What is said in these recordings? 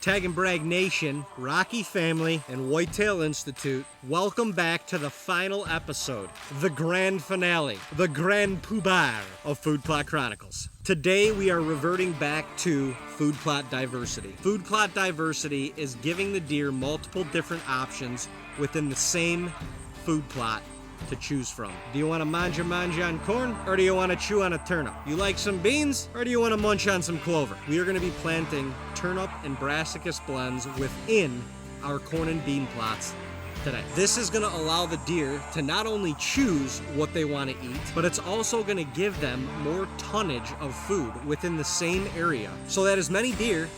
TAGNBRAG Nation, Rocky family, and Whitetail Institute, welcome back to the final episode, the grand finale, the grand poobah of Food Plot Chronicles. Today we are reverting back to food plot diversity. Food plot diversity is giving the deer multiple different options within the same food plot to choose from. Do you want to manja on corn, or do you want to chew on a turnip? You like some beans, or do you want to munch on some clover? We are going to be planting turnip and brassicas blends within our corn and bean plots today. This is going to allow the deer to not only choose what they want to eat, but it's also going to give them more tonnage of food within the same area, so that as many deer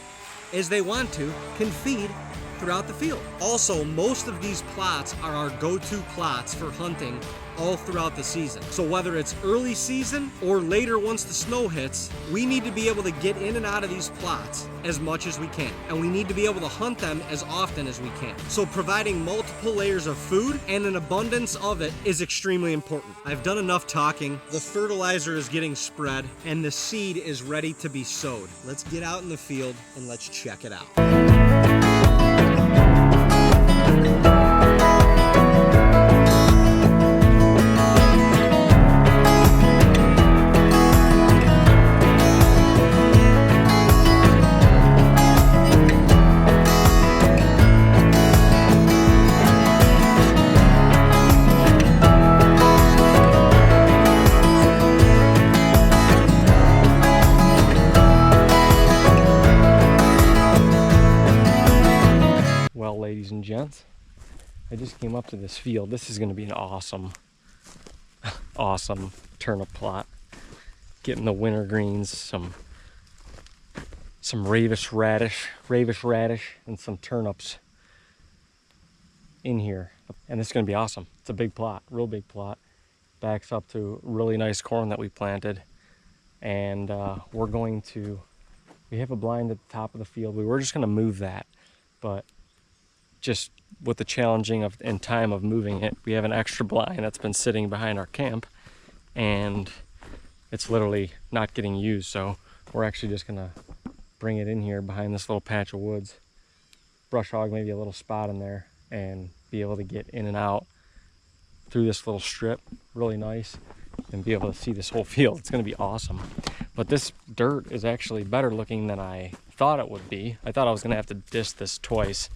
as they want to can feed throughout the field. Also, most of these plots are our go-to plots for hunting all throughout the season. So whether it's early season or later once the snow hits, we need to be able to get in and out of these plots as much as we can. And we need to be able to hunt them as often as we can. So providing multiple layers of food and an abundance of it is extremely important. I've done enough talking. The fertilizer is getting spread and the seed is ready to be sowed. Let's get out in the field and let's check it out. Ladies and gents, I just came up to this field. This is going to be an awesome turnip plot. Getting the winter greens, some ravish radish, and some turnips in here. And this is going to be awesome. It's a big plot, real big plot. Backs up to really nice corn that we planted. And we have a blind at the top of the field. We were just going to move that, but just with the challenging and time of moving it, we have an extra blind that's been sitting behind our camp and it's literally not getting used. So we're actually just gonna bring it in here behind this little patch of woods, brush hog maybe a little spot in there, and be able to get in and out through this little strip really nice and be able to see this whole field. It's gonna be awesome. But this dirt is actually better looking than I thought it would be. I thought I was gonna have to disc this twice.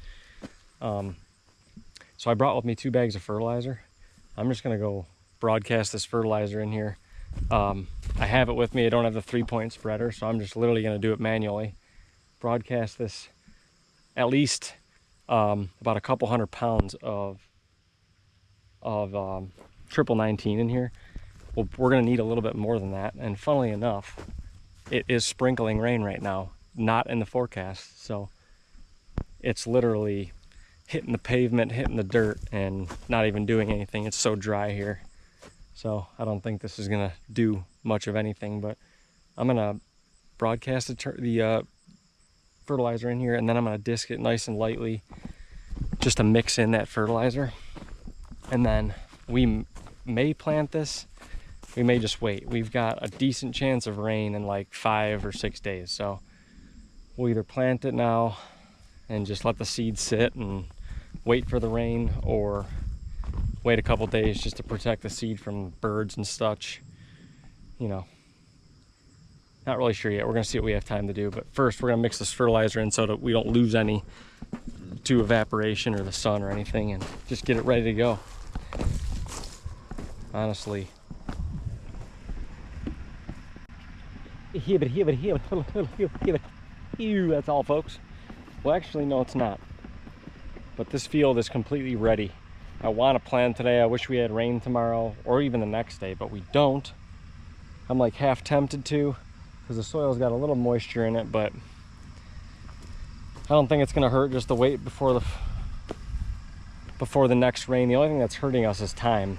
So I brought with me 2 bags of fertilizer. I'm just gonna go broadcast this fertilizer in here. I have it with me. I don't have the 3-point spreader, so I'm just literally gonna do it manually. Broadcast this at least about a couple 100 pounds of triple 19 in here. Well, we're gonna need a little bit more than that. And funnily enough, it is sprinkling rain right now, not in the forecast. So it's literally hitting the pavement, hitting the dirt, and not even doing anything. It's so dry here. So I don't think this is gonna do much of anything, but I'm gonna broadcast the fertilizer in here, and then I'm gonna disc it nice and lightly just to mix in that fertilizer. And then we may plant this, we may just wait. We've got a decent chance of rain in like 5 or 6 days. So we'll either plant it now and just let the seed sit and wait for the rain, or wait a couple days just to protect the seed from birds and such. You know, not really sure yet. We're gonna see what we have time to do, but first we're gonna mix this fertilizer in so that we don't lose any to evaporation or the sun or anything, and just get it ready to go. Honestly, that's all, folks. Well, actually, no, it's not. But this field is completely ready. I want to plant today. I wish we had rain tomorrow or even the next day, but we don't. I'm like half tempted to, because the soil's got a little moisture in it, but I don't think it's going to hurt just to wait before the next rain. The only thing that's hurting us is time.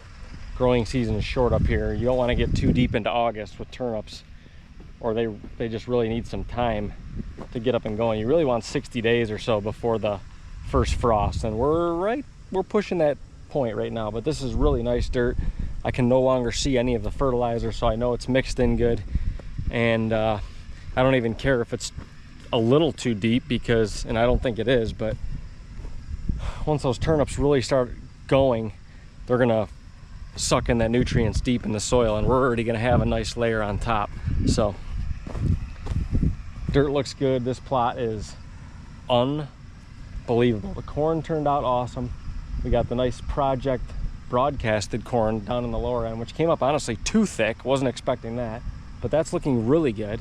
Growing season is short up here. You don't want to get too deep into August with turnips, or they just really need some time to get up and going. You really want 60 days or so before the first frost, and we're pushing that point right now. But this is really nice dirt. I can no longer see any of the fertilizer, so I know it's mixed in good. And I don't even care if it's a little too deep because, and I don't think it is, but once those turnips really start going, they're gonna suck in that nutrients deep in the soil, and we're already gonna have a nice layer on top. So dirt looks good. This plot is unbelievable. The corn turned out awesome. We got the nice project broadcasted corn down in the lower end, which came up honestly too thick. Wasn't expecting that, but that's looking really good.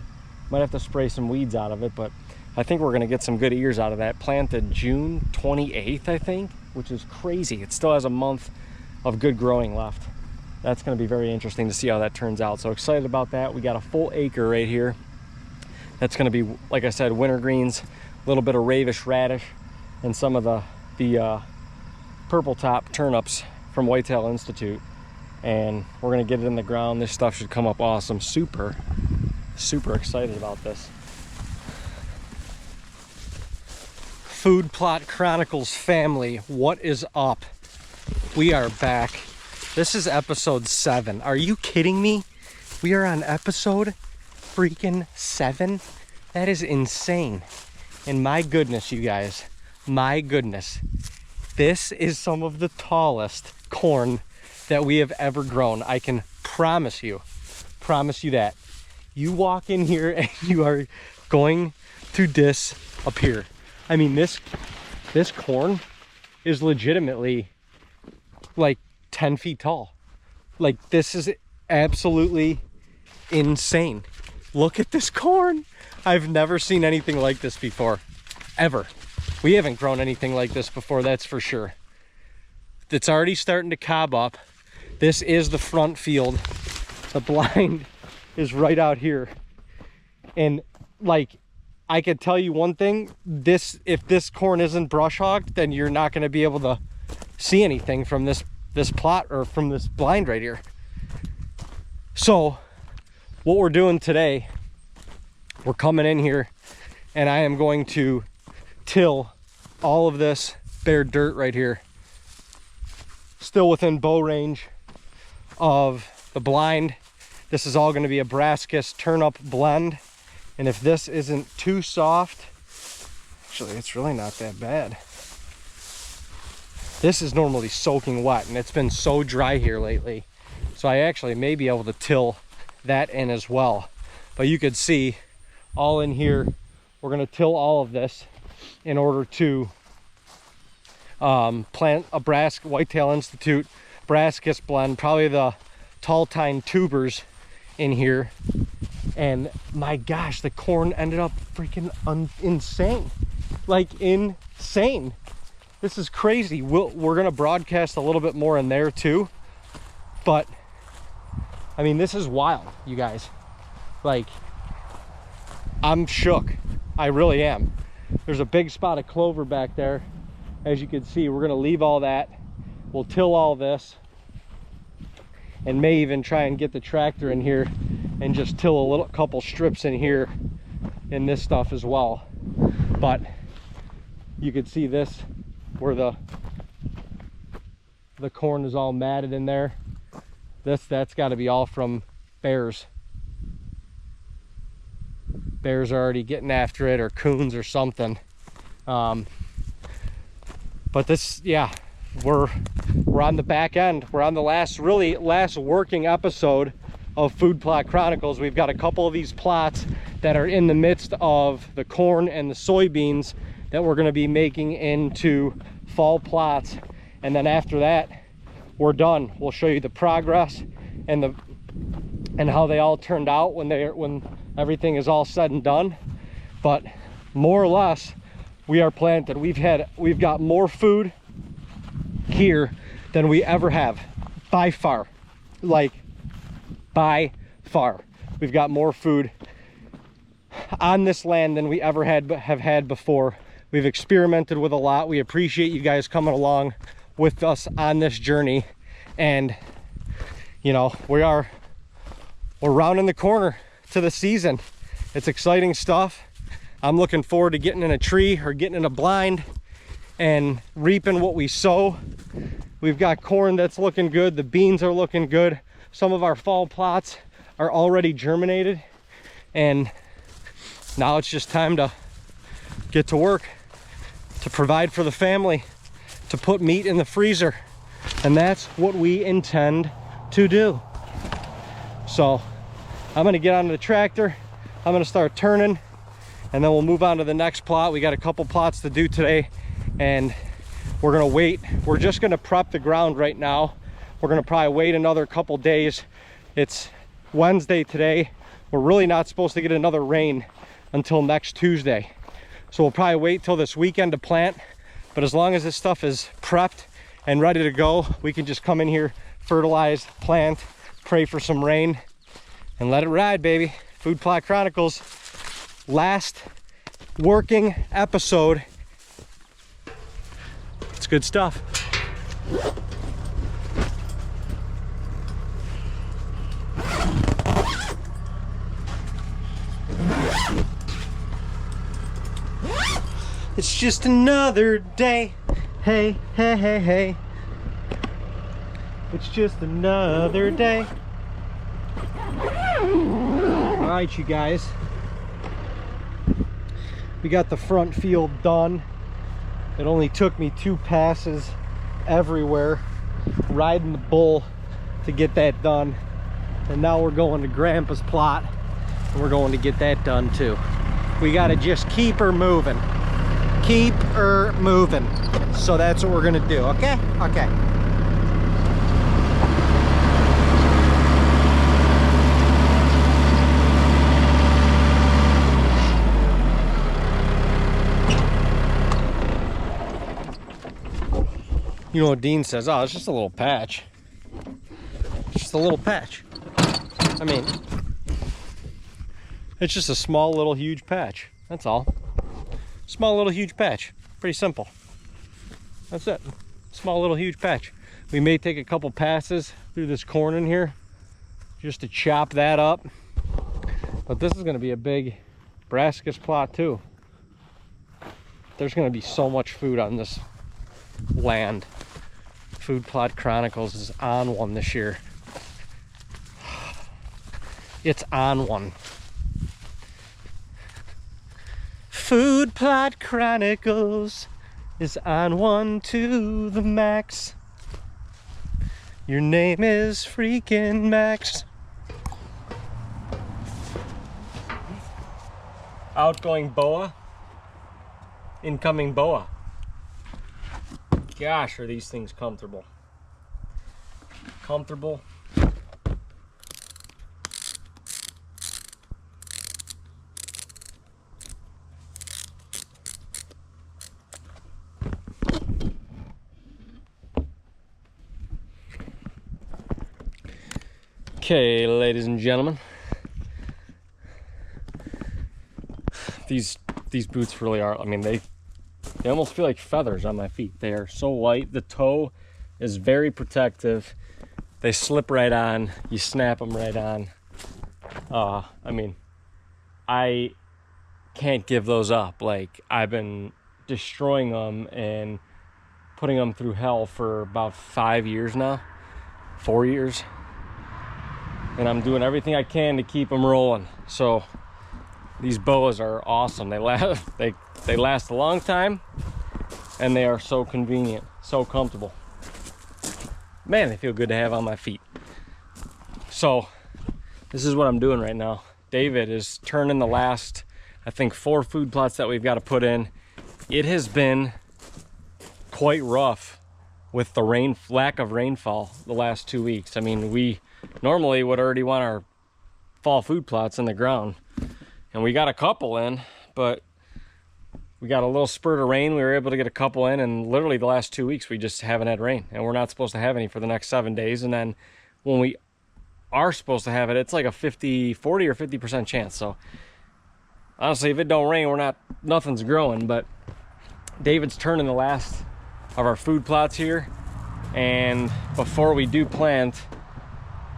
Might have to spray some weeds out of it, but I think we're gonna get some good ears out of that. Planted June 28th, I think, which is crazy. It still has a month of good growing left. That's gonna be very interesting to see how that turns out. So excited about that. We got a full acre right here. That's gonna be, like I said, winter greens, a little bit of ravish radish, and some of the purple top turnips from Whitetail Institute. And we're gonna get it in the ground. This stuff should come up awesome. Super excited about this. Food Plot Chronicles family, what is up? We are back. This is episode 7. Are you kidding me? We are on episode freaking 7. That is insane. And my goodness, you guys, my goodness, this is some of the tallest corn that we have ever grown. I can promise you that. You walk in here and you are going to disappear. I mean, this corn is legitimately like 10 feet tall. Like, this is absolutely insane. Look at this corn. I've never seen anything like this before, ever. We haven't grown anything like this before, that's for sure. It's already starting to cob up. This is the front field. The blind is right out here. And like, I could tell you one thing, if this corn isn't brush hogged, then you're not going to be able to see anything from this plot or from this blind right here. So what we're doing today, we're coming in here and I am going to till all of this bare dirt right here, still within bow range of the blind. This is all going to be a brassicas turnip blend. And if this isn't too soft, actually it's really not that bad. This is normally soaking wet and it's been so dry here lately. So I actually may be able to till that in as well. But you could see all in here, we're gonna till all of this in order to plant a Whitetail Institute brassicas blend, probably the tall tine tubers in here. And my gosh, the corn ended up freaking insane. Like, insane. This is crazy. We're gonna broadcast a little bit more in there too, but I mean, this is wild, you guys. Like, I'm shook. I really am. There's a big spot of clover back there. As you can see, we're gonna leave all that. We'll till all this and may even try and get the tractor in here and just till a couple strips in here in this stuff as well. But you can see this, where the corn is all matted in there. That's got to be all from bears. Bears are already getting after it, or coons or something. But this, yeah, we're on the back end. We're on the last working episode of Food Plot Chronicles. We've got a couple of these plots that are in the midst of the corn and the soybeans that we're going to be making into fall plots. And then after that, we're done. We'll show you the progress and how they all turned out when everything is all said and done. But more or less, we are planted. We've got more food here than we ever have, by far. Like, by far, we've got more food on this land than we ever have had before. We've experimented with a lot. We appreciate you guys coming along with us on this journey, and you know, we're rounding the corner to the season. It's exciting stuff. I'm looking forward to getting in a tree or getting in a blind and reaping what we sow. We've got corn that's looking good. The beans are looking good. Some of our fall plots are already germinated, and now it's just time to get to work, to provide for the family, to put meat in the freezer. And that's what we intend to do. So I'm gonna get onto the tractor, I'm gonna start turning, and then we'll move on to the next plot. We got a couple plots to do today, and we're gonna wait. We're just gonna prep the ground right now. We're gonna probably wait another couple days. It's Wednesday today. We're really not supposed to get another rain until next Tuesday. So we'll probably wait till this weekend to plant. But as long as this stuff is prepped and ready to go, we can just come in here, fertilize, plant, pray for some rain, and let it ride, baby. Food Plot Chronicles, last working episode. It's good stuff. It's just another day. Hey, hey, hey, hey. It's just another day. All right, you guys. We got the front field done. It only took me 2 passes everywhere, riding the bull to get that done. And now we're going to Grandpa's plot, and we're going to get that done too. We gotta just keep her moving. Keep her moving. So that's what we're gonna do, okay? Okay. You know what Dean says? Oh, it's just a little patch. It's just a little patch. I mean, it's just a small little huge patch. That's all. Small little huge patch. Pretty simple. That's it. Small little huge patch. We may take a couple passes through this corn in here just to chop that up. But this is going to be a big brassicas plot too. There's going to be so much food on this land. Food Plot Chronicles is on one this year. It's on one. Food Plot Chronicles is on one to the max. Your name is freaking Max. Outgoing boa, incoming boa. Gosh, are these things comfortable. Comfortable. Okay, ladies and gentlemen. These boots really are, I mean, they almost feel like feathers on my feet. They are so light. The toe is very protective. They slip right on. You snap them right on. I mean, I can't give those up. Like, I've been destroying them and putting them through hell for about 5 years now. 4 years. And I'm doing everything I can to keep them rolling. So these boas are awesome. They last a long time, and they are so convenient, so comfortable. Man, they feel good to have on my feet. So this is what I'm doing right now. David is turning the last, I think, 4 food plots that we've got to put in. It has been quite rough with the lack of rainfall the last 2 weeks. I mean, we normally would already want our fall food plots in the ground, and we got a couple in, but we got a little spurt of rain. We were able to get a couple in, and literally the last 2 weeks we just haven't had rain, and we're not supposed to have any for the next 7 days. And then when we are supposed to have it, it's like a 40 or 50% chance. So honestly, if it don't rain, nothing's growing. But David's turning the last of our food plots here, and before we do plant,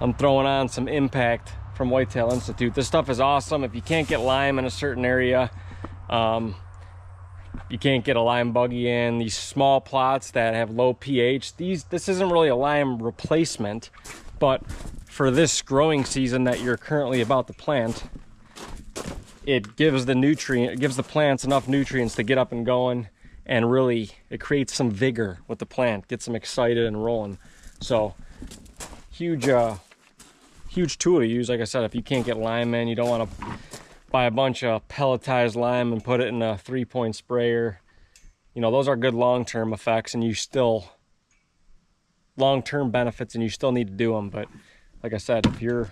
I'm throwing on some Impact from Whitetail Institute. This stuff is awesome. If you can't get lime in a certain area, you can't get a lime buggy in these small plots that have low pH. This isn't really a lime replacement, but for this growing season that you're currently about to plant, it gives the plants enough nutrients to get up and going, and really it creates some vigor with the plant, gets them excited and rolling. So huge tool to use. Like I said, if you can't get lime in, you don't want to buy a bunch of pelletized lime and put it in a 3-point sprayer. You know, those are good long-term effects, and long-term benefits, and you still need to do them. But like I said, if you're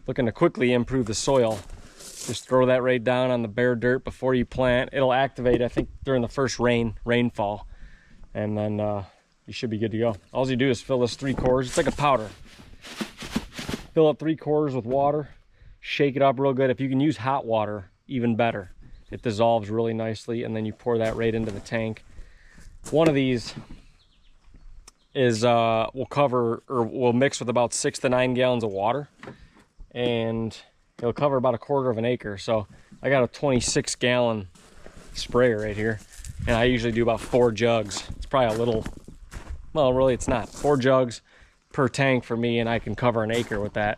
looking to quickly improve the soil, just throw that right down on the bare dirt before you plant. It'll activate, I think, during the first rainfall, and then you should be good to go. All you do is fill this 3/4. It's like a powder. Fill up 3/4 with water, shake it up real good. If you can use hot water, even better. It dissolves really nicely, and then you pour that right into the tank. One of these is will mix with about 6 to 9 gallons of water, and it'll cover about 1/4 of an acre. So I got a 26-gallon sprayer right here, and I usually do about 4 jugs. It's probably a little, well, really it's not. 4 jugs per tank for me, and I can cover an acre with that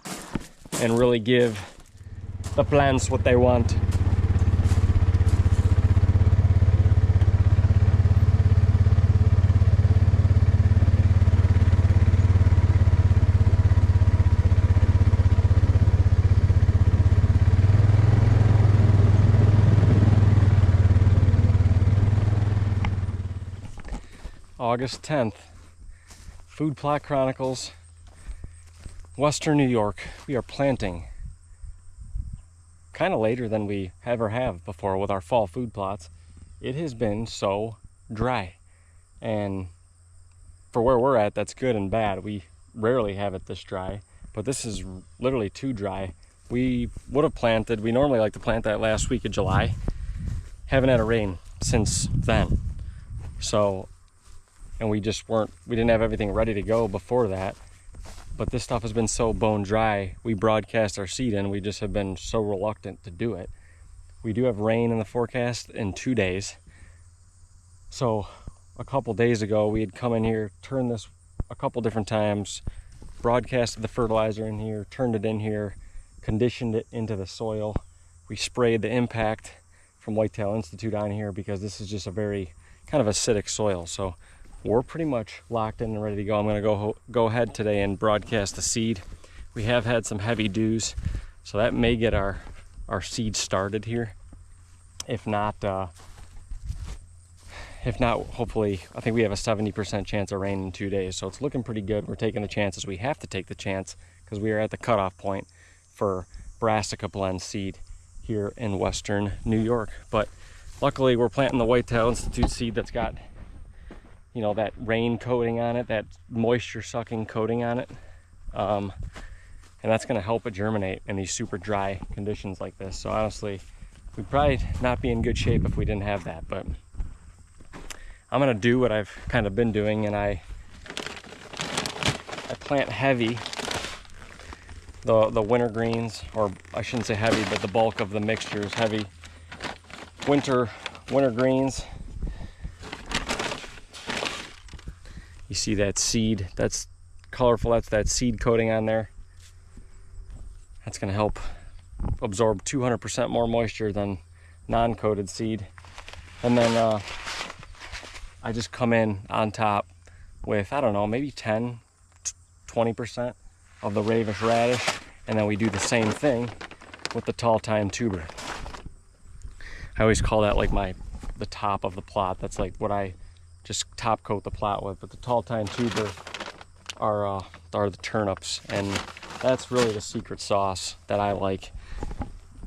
and really give the plants what they want. August 10th, Food Plot Chronicles, Western New York. We are planting kind of later than we ever have before with our fall food plots. It has been so dry, and for where we're at, that's good and bad. We rarely have it this dry, but this is literally too dry. We would have planted, we normally like to plant that last week of July. Haven't had a rain since then. So, and we didn't have everything ready to go before that. But this stuff has been so bone dry, we broadcast our seed in, we just have been so reluctant to do it. We do have rain in the forecast in 2 days. So a couple days ago, we had come in here, turned this a couple different times, broadcasted the fertilizer in here, turned it in here, conditioned it into the soil. We sprayed the impact from Whitetail Institute on here because this is just a very kind of acidic soil. So we're pretty much locked in and ready to go. I'm going to go ahead today and broadcast the seed. We have had some heavy dews, so that may get our seed started here. If not, hopefully, I think we have a 70% chance of rain in 2 days. So it's looking pretty good. We're taking the chances. We have to take the chance because we are at the cutoff point for brassica blend seed here in Western New York. But luckily, we're planting the Whitetail Institute seed that's got, you know, that rain coating on it, that moisture sucking coating on it, and that's going to help it germinate in these super dry conditions like this. So honestly, we'd probably not be in good shape if we didn't have that. But I'm going to do what I've kind of been doing, and I plant heavy the winter greens, or I shouldn't say heavy, but the bulk of the mixture is heavy winter greens. You see that seed, that's colorful, that's that seed coating on there. That's going to help absorb 200% more moisture than non-coated seed. And then I just come in on top with, I don't know, maybe 10-20% of the Ravish radish, and then we do the same thing with the tall thyme tuber. I always call that like the top of the plot. That's like what I just top coat the plot with. But the tall thyme tuber are the turnips, and that's really the secret sauce that I like.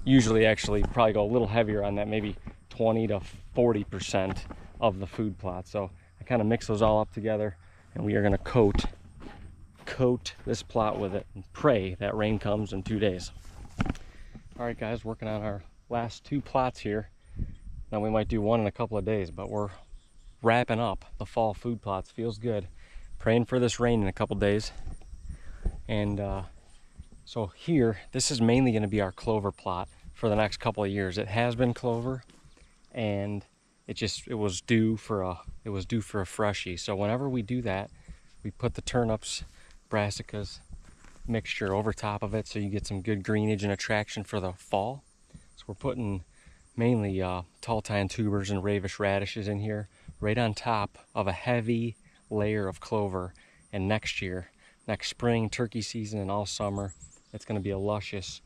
Usually, actually, probably go a little heavier on that, maybe 20 to 40% of the food plot. So I kind of mix those all up together, and we are going to coat this plot with it and pray that rain comes in 2 days. All right, guys, working on our last 2 plots here. Now we might do one in a couple of days, but we're wrapping up the fall food plots. Feels good. Praying for this rain in a couple days. And so here, this is mainly going to be our clover plot for the next couple of years. It has been clover, and it was due for a freshie. So whenever we do that, we put the turnips, brassicas mixture over top of it, so you get some good greenage and attraction for the fall. So we're putting mainly tall tine tubers and ravish radishes in here, right on top of a heavy layer of clover. And next year, next spring, turkey season, and all summer, it's going to be a luscious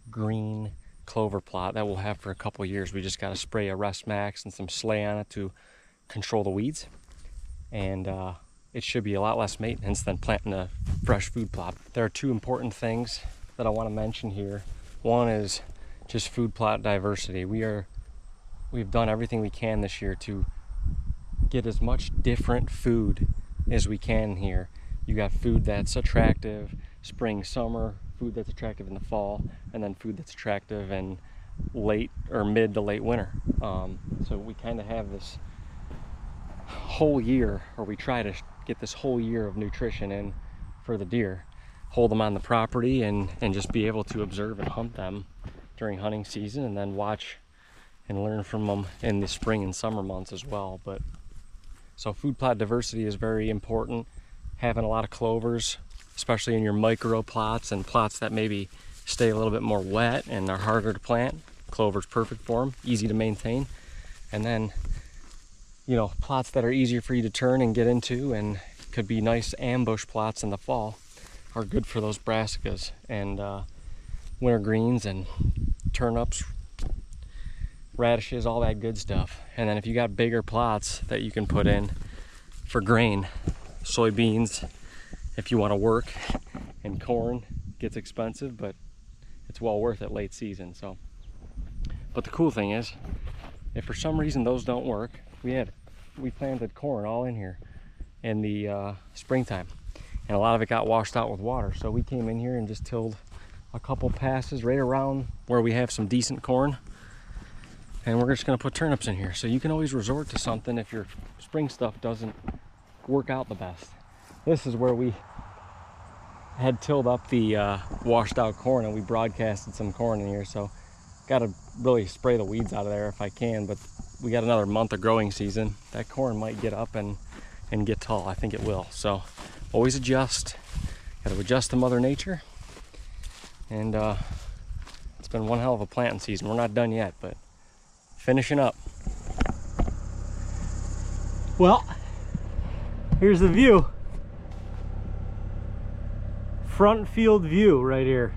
green clover plot that we'll have for a couple years. We just got to spray a Rest Max and some Slay on it to control the weeds, and it should be a lot less maintenance than planting a fresh food plot. There are two important things that I want to mention here. One is just food plot diversity. We've done everything we can this year to get as much different food as we can here. You got food that's attractive spring, summer, food that's attractive in the fall, and then food that's attractive in late or mid to late winter. So we kind of have this whole year, or we try to get this whole year of nutrition in for the deer, hold them on the property, and just be able to observe and hunt them during hunting season, and then watch and learn from them in the spring and summer months as well. But so food plot diversity is very important. Having a lot of clovers, especially in your micro plots and plots that maybe stay a little bit more wet and are harder to plant, clover's perfect for them, easy to maintain. And then, you know, plots that are easier for you to turn and get into and could be nice ambush plots in the fall are good for those brassicas and winter greens and turnips, radishes, all that good stuff. And then if you got bigger plots that you can put in for grain, soybeans, if you want to work, and corn gets expensive, but it's well worth it late season. So, but the cool thing is, if for some reason those don't work, we planted corn all in here in the springtime, and a lot of it got washed out with water. So we came in here and just tilled a couple passes right around where we have some decent corn, and we're just going to put turnips in here. So you can always resort to something if your spring stuff doesn't work out the best. This is where we had tilled up the washed out corn, and we broadcasted some corn in here. So got to really spray the weeds out of there if I can, but we got another month of growing season. That corn might get up and get tall. I think it will. So always adjust. Got to adjust to Mother Nature. And it's been one hell of a planting season. We're not done yet, but finishing up. Well, here's the view. Front field view right here.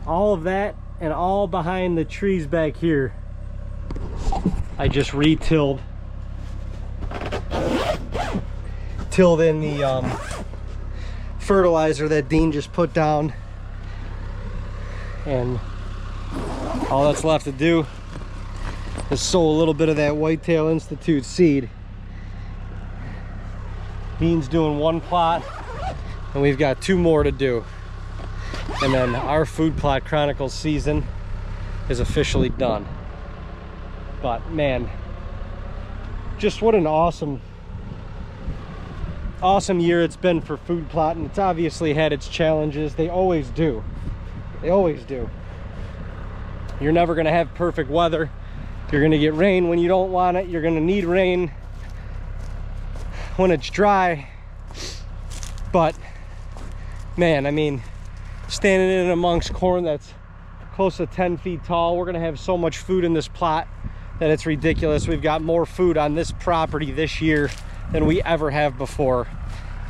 All of that and all behind the trees back here. I just tilled in the fertilizer that Dean just put down, and all that's left to do is sow a little bit of that Whitetail Institute seed. Dean's doing one plot, and we've got 2 more to do, and then our Food Plot Chronicles season is officially done. But man, just what an awesome year it's been for food plot, and it's obviously had its challenges. They always do. They always do. You're never going to have perfect weather. You're going to get rain when you don't want it. You're going to need rain when it's dry. But man, I mean, standing in amongst corn that's close to 10 feet tall, we're going to have so much food in this plot that it's ridiculous. We've got more food on this property this year than we ever have before.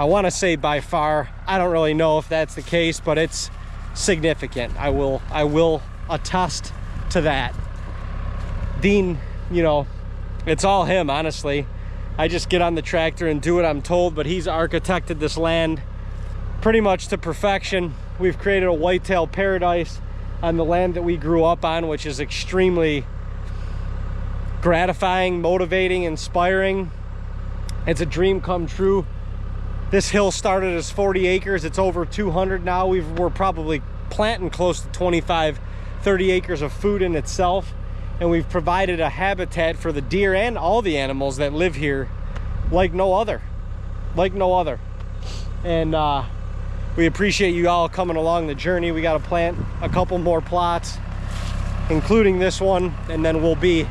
I want to say by far. I don't really know if that's the case, but it's significant. I will attest to that. Dean, you know, it's all him, honestly. I just get on the tractor and do what I'm told, but he's architected this land pretty much to perfection. We've created a whitetail paradise on the land that we grew up on, which is extremely gratifying, motivating, inspiring. It's a dream come true. This hill started as 40 acres. It's over 200 now. We're probably planting close to 25, 30 acres of food in itself. And we've provided a habitat for the deer and all the animals that live here like no other. Like no other. And we appreciate you all coming along the journey. We got to plant a couple more plots, including this one, and then we'll be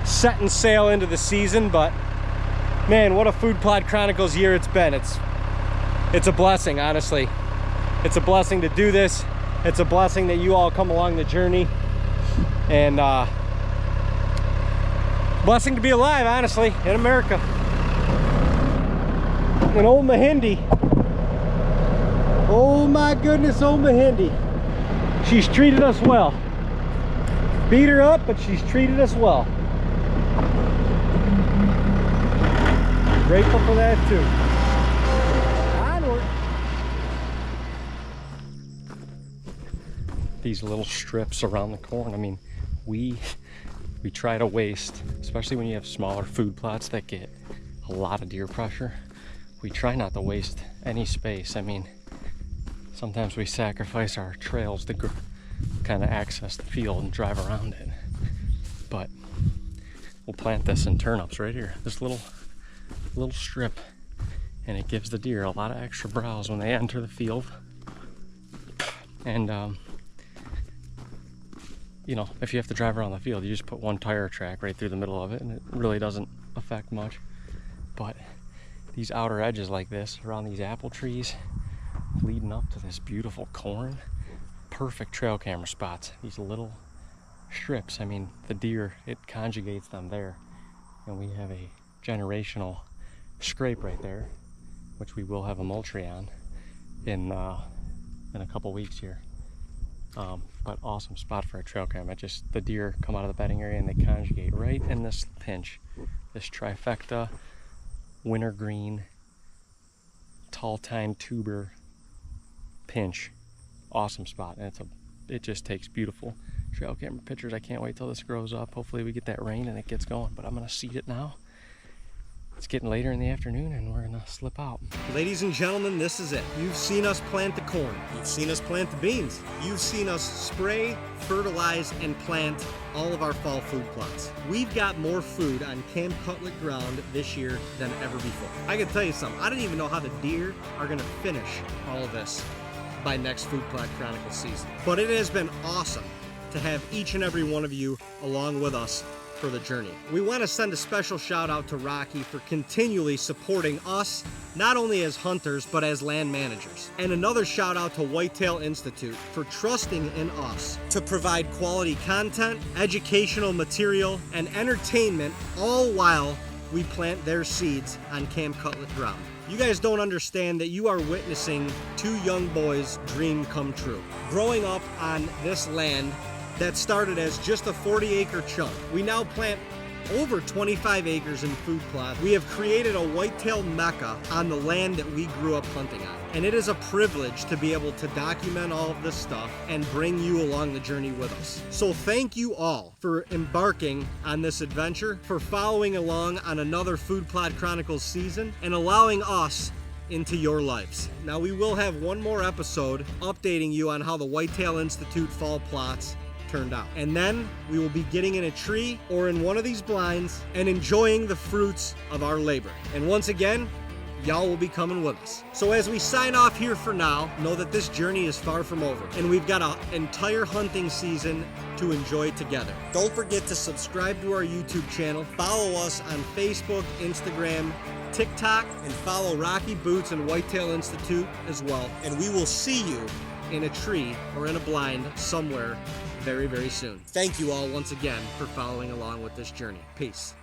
setting sail into the season. But man, what a Food Plot Chronicles year it's been. It's a blessing, honestly. It's a blessing to do this. It's a blessing that you all come along the journey, and blessing to be alive, honestly, in America. And old Mahindi, oh my goodness, old Mahindi, she's treated us well. Beat her up, but she's treated us well. Grateful for that too. Onward. These little strips around the corn, I mean, we try to waste, especially when you have smaller food plots that get a lot of deer pressure. We try not to waste any space. I mean, sometimes we sacrifice our trails to kind of access the field and drive around it. But we'll plant this in turnips right here, this little strip, and it gives the deer a lot of extra browse when they enter the field. And you know, if you have to drive around the field, you just put one tire track right through the middle of it, and it really doesn't affect much. But these outer edges like this around these apple trees leading up to this beautiful corn, perfect trail camera spots. These little strips, I mean, the deer, it conjugates them there, and we have a generational scrape right there, which we will have a Moultrie on in a couple weeks here. But awesome spot for a trail cam. The deer come out of the bedding area and they conjugate right in this pinch, this trifecta, wintergreen, tall tine tuber pinch. Awesome spot, and it just takes beautiful trail camera pictures. I can't wait till this grows up. Hopefully we get that rain and it gets going, but I'm gonna seed it now. It's getting later in the afternoon and we're gonna slip out. Ladies and gentlemen, this is it. You've seen us plant the corn. You've seen us plant the beans. You've seen us spray, fertilize, and plant all of our fall food plots. We've got more food on Camp Cutlet ground this year than ever before. I can tell you something, I don't even know how the deer are gonna finish all of this by next Food Plot Chronicles season. But it has been awesome to have each and every one of you along with us for the journey. We want to send a special shout out to Rocky for continually supporting us, not only as hunters, but as land managers. And another shout out to Whitetail Institute for trusting in us to provide quality content, educational material, and entertainment, all while we plant their seeds on Camp Cutlet ground. You guys don't understand that you are witnessing two young boys' dream come true. Growing up on this land that started as just a 40-acre chunk, we now plant over 25 acres in food plot. We have created a whitetail mecca on the land that we grew up hunting on. And it is a privilege to be able to document all of this stuff and bring you along the journey with us. So thank you all for embarking on this adventure, for following along on another Food Plot Chronicles season, and allowing us into your lives. Now we will have one more episode updating you on how the Whitetail Institute fall plots turned out. And then we will be getting in a tree or in one of these blinds and enjoying the fruits of our labor. And once again, y'all will be coming with us. So as we sign off here for now, know that this journey is far from over, and we've got an entire hunting season to enjoy together. Don't forget to subscribe to our YouTube channel, follow us on Facebook, Instagram, TikTok, and follow Rocky Boots and Whitetail Institute as well. And we will see you in a tree or in a blind somewhere very, very soon. Thank you all once again for following along with this journey. Peace.